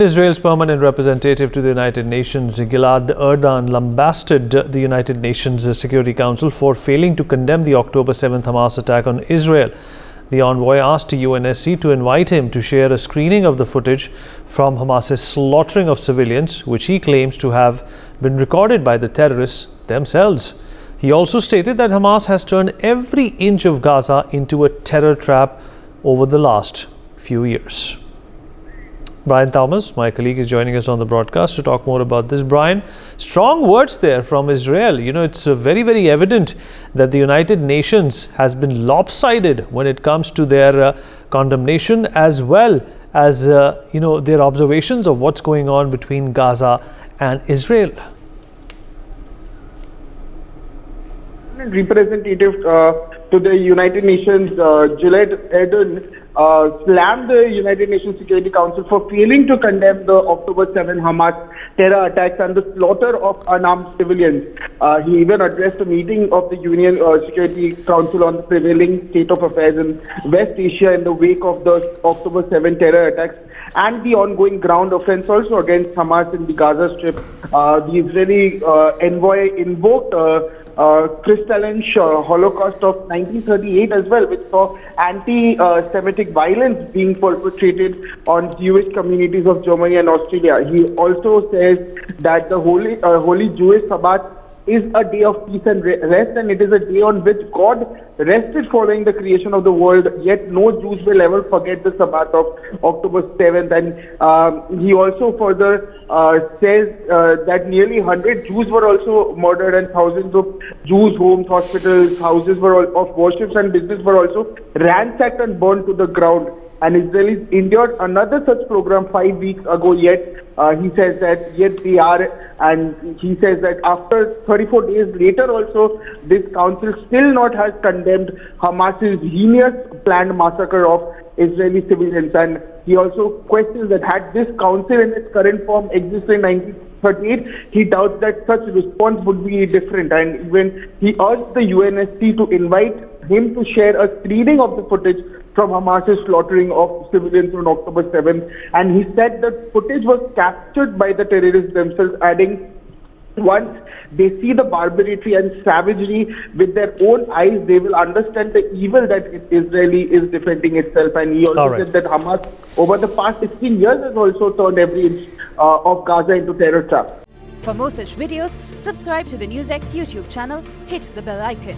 Israel's permanent representative to the United Nations, Gilad Erdan, lambasted the United Nations Security Council for failing to condemn the October 7th Hamas attack on Israel. The envoy asked UNSC to invite him to share a screening of the footage from Hamas's slaughtering of civilians, which he claims to have been recorded by the terrorists themselves. He also stated that Hamas has turned every inch of Gaza into a terror trap over the last few years. Brian Thomas, my colleague, is joining us on the broadcast to talk more about this. Brian, strong words there from Israel. You know, it's very, very evident that the United Nations has been lopsided when it comes to their condemnation as well as, their observations of what's going on between Gaza and Israel. Representative to the United Nations, Gilad Erdan, slammed the United Nations Security Council for failing to condemn the October 7 Hamas terror attacks and the slaughter of unarmed civilians. He even addressed a meeting of the UN Security Council on the prevailing state of affairs in West Asia in the wake of the October 7 terror attacks and the ongoing ground offense also against Hamas in the Gaza Strip. The Israeli envoy invoked crystalline Holocaust of 1938 as well, which saw anti-Semitic violence being perpetrated on Jewish communities of Germany and Australia. He also says that the Holy Jewish Sabbath is a day of peace and rest, and it is a day on which God rested following the creation of the world, yet no Jews will ever forget the Sabbath of October 7th. And he also further says that nearly 100 Jews were also murdered and thousands of Jews' homes, hospitals, houses of worships and business were also ransacked and burned to the ground. And Israelis endured another such program 5 weeks ago, yet he says that yet they are, and he says that after 34 days later also, this council still not has condemned Hamas's heinous planned massacre of Israeli civilians. And he also questions that had this council in its current form existed in 1938, he doubts that such response would be different. And even he urged the UNSC to invite him to share a screening of the footage from Hamas's slaughtering of civilians on October 7th. And he said that footage was captured by the terrorists themselves, adding, once they see the barbarity and savagery with their own eyes, they will understand the evil that Israel is defending itself. And he also said that Hamas, over the past 16 years, has also turned every inch of Gaza into terror trap. For more such videos, subscribe to the NewsX YouTube channel, hit the bell icon.